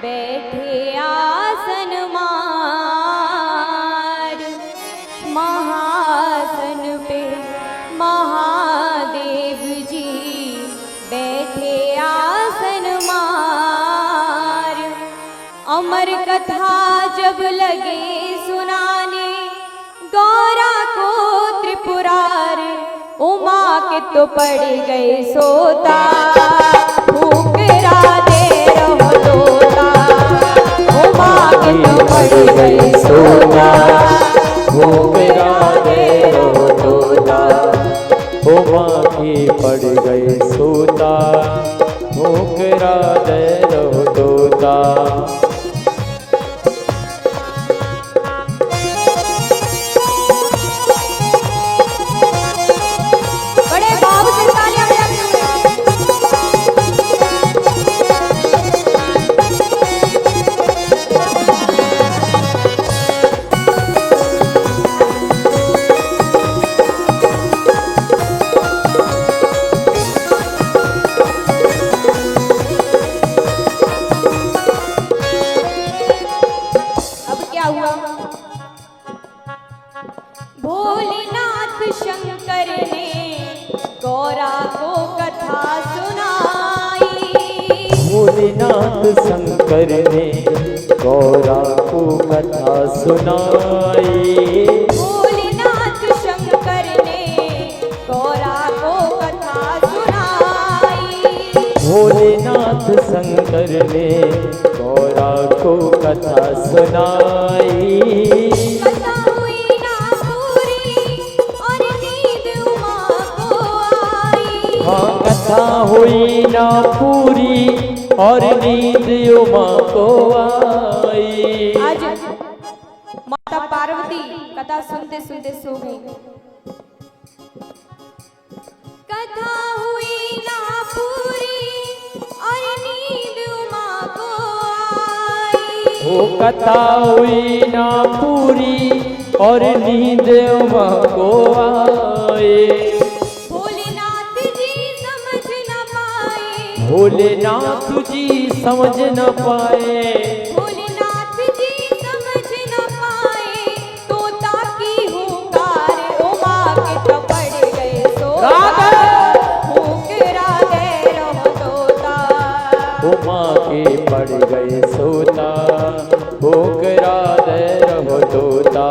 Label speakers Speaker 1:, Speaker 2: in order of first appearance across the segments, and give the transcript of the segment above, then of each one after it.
Speaker 1: बैठे आसन मार, महासन पे महादेव जी बैठे आसन मार। अमर कथा जब लगे सुनाने गौरा को त्रिपुरार, उमा के तो पड़ गए सोता, फूकरा दे रहो तोता। उमा के तो पड़ गए सोता,
Speaker 2: फूकरा दे रहो तोता। उमा की पड़ गए सोता, फूकरा दे रहो तोता।
Speaker 1: भोलेनाथ शंकर ने गौरा को कथा सुनाई,
Speaker 2: भोलेनाथ शंकर ने गौरा को कथा सुनाई।
Speaker 1: भोलेनाथ शंकर ने गौरा को कथा सुनाई,
Speaker 2: भोलेनाथ शंकर ने गौरा को कथा सुनाई।
Speaker 1: कथा हुई ना पूरी और नींद उमा को आई।
Speaker 2: हाँ, कथा हुई ना पूरी और नींद उमा को आई।
Speaker 1: आज माता पार्वती कथा सुनते सुनते सो गई। कथा हुई ना पूरी और नींद उमा को आई।
Speaker 2: वो कथा हुई ना पूरी और नींद उमा को आई।
Speaker 1: भोलेनाथ जी समझ न पाए,
Speaker 2: भोलेनाथ जी समझ न पाए।
Speaker 1: भोलेनाथ जी समझ न पाए, तोता की हुंकार उमा के तो पड़ गए सोता, फूकरा दे रहो तोता।
Speaker 2: उमा के पड़ गए सोता, फूकरा दे रहो तोता।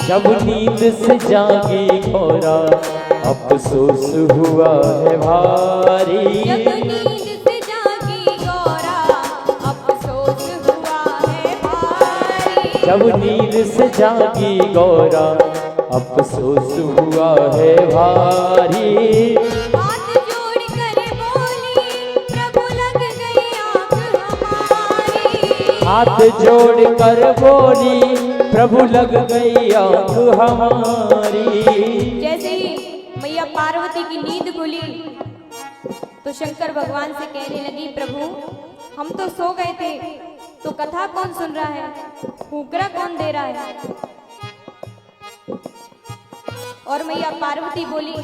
Speaker 2: जब नींद से जागी गौरा अफसोस हुआ है भारी।
Speaker 1: जब नींद से जागी गौरा अफसोस हुआ है भारी।
Speaker 2: जब नींद से जागी गौरा अफसोस हुआ है भारी।
Speaker 1: हाथ जोड़ कर बोली प्रभु लग गई आँख हमारी।
Speaker 2: हाथ जोड़ कर बोली प्रभु लग गई आँख हमारी।
Speaker 1: जैसे ही मैया पार्वती की नींद खुली तो शंकर भगवान से कहने लगी, प्रभु हम तो सो गए थे, तो कथा कौन सुन रहा है, फूकरा कौन दे रहा है। और मैया पार्वती बोली,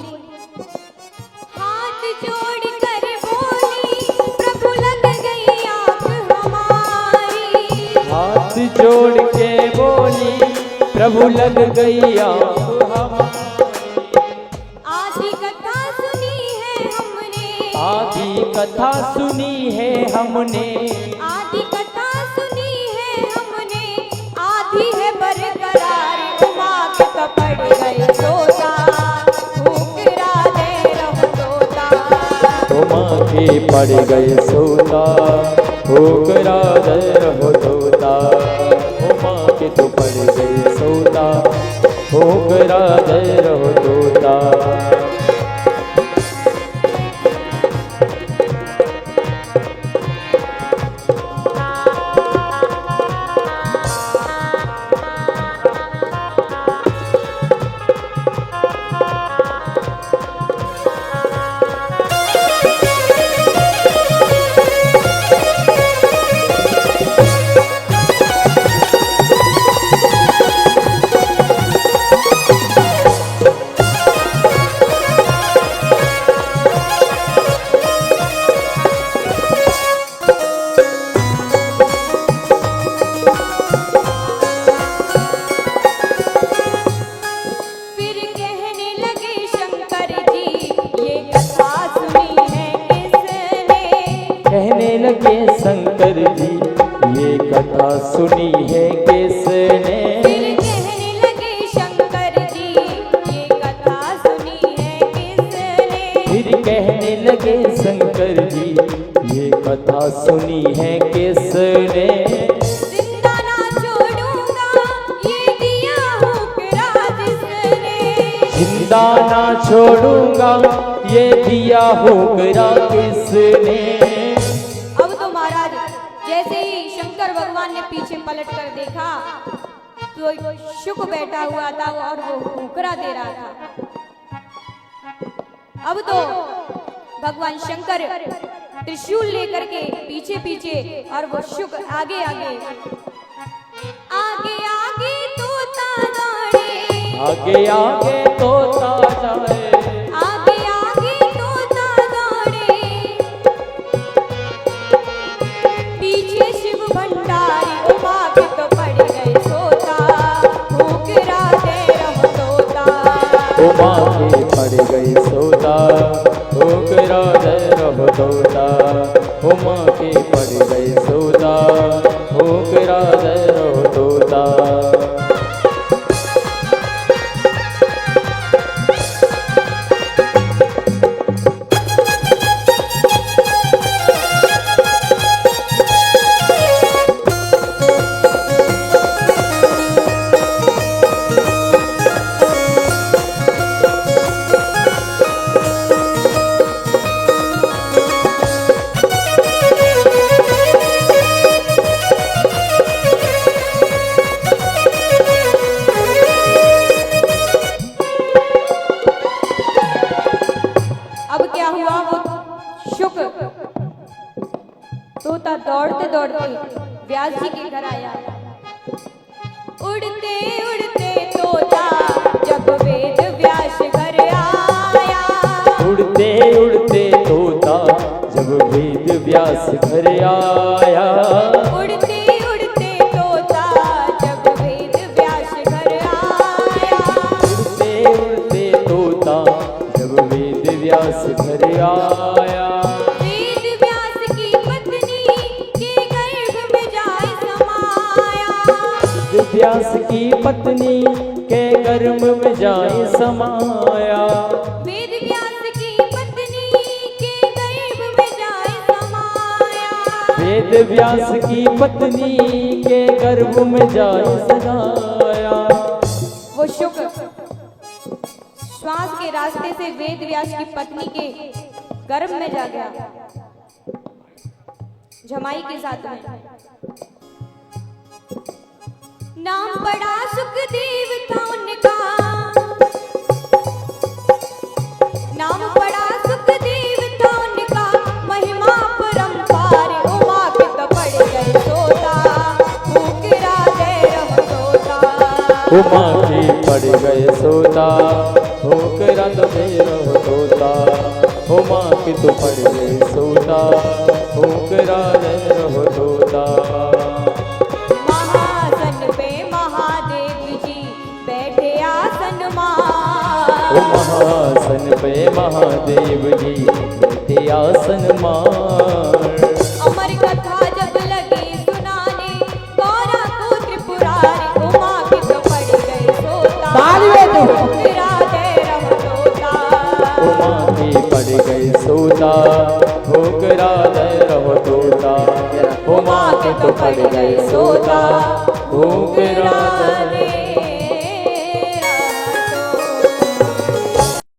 Speaker 1: हाथ जोड़ कर बोली प्रभु लग गई आँख हमारी।
Speaker 2: हाथ जोड़ के बोली प्रभु लग गई आँख हमारी।
Speaker 1: आधी कथा सुनी है हमने,
Speaker 2: आधी कथा सुनी है हमने।
Speaker 1: आधी कथा सुनी है हमने, आधी है बरकरार उमा के तो पड़ गए सोता, फूकरा दे रहो तोता।
Speaker 2: उमा के पड़ गए सोता, फूकरा दे रहो तोता। उमा के के तो पड़ गई सौदा, होकरा दे रहो तोता। कहने लगे शंकर जी ये कथा सुनी है किसने?
Speaker 1: फिर कहने लगे शंकर जी ये कथा सुनी है किसने?
Speaker 2: फिर कहने लगे शंकर जी ये कथा सुनी है किसने?
Speaker 1: जिंदा ना छोड़ूंगा ये दिया होकरा जिसने।
Speaker 2: जिंदा ना छोड़ूंगा ये दिया होकरा किसने?
Speaker 1: जैसे ही शंकर भगवान ने पीछे पलट कर देखा तो शुक बैठा हुआ था और वो होकरा दे रहा था। अब तो भगवान शंकर त्रिशूल लेकर के पीछे पीछे और वो शुक आगे आगे आगे आगे तोता दौड़े,
Speaker 2: आगे आगे तोता जाए,
Speaker 1: आगे आगे तोता दौड़े, पीछे शिव भंडारी उमा के तो पड़ गए सोता, होकरा दे रहो तोता।
Speaker 2: उमा के पड़ गई सौदा, होकरा दे रहो तोता। उमा के पड़ गई सौदा, होकरा दे रहो तोता।
Speaker 1: तोता दौड़ते दौड़ते व्यास जी के घर आया। उड़ते उड़ते तोता जब वेद व्यास घर आया,
Speaker 2: उड़ते उड़ते तोता जब वेद व्यास घर आया,
Speaker 1: उड़ते उड़ते तोता जब वेद व्यास घर आया,
Speaker 2: उड़ते उड़ते तोता जब वेद व्यास घर आया। व्यास की पत्नी के गर्भ में जाए समाया,
Speaker 1: वेद व्यास की पत्नी के गर्भ में जाए समाया,
Speaker 2: वेद व्यास की पत्नी के गर्भ में जाए सगाया।
Speaker 1: वो शुक श्वास के रास्ते से वेद व्यास की पत्नी के गर्भ में जा गया, जमाई के साथ में। नाम बड़ा सुखदेव था उनका, नाम बड़ा सुखदेव था उनका, महिमा परंपार उमा के तो पड़ गए सोता, होकरा दे रहो तोता।
Speaker 2: उमा के पड़ गए सोता, होकरा दे रहो तोता। उमा के तो पड़ गए सोता, होकरा दे रहो तोता। महासन पे महादेव जी बैठे आसन मार।
Speaker 1: अमर कथा जब लगे सुनाने, गौरा को त्रिपुरारी उमा के तो पड़ गए सोता, होकरा दे रहो तोता।
Speaker 2: उमा के पड़ गए सोता, होकरा दे रहो तोता। उमा के तो पड़ गए सोता, ओकरा दे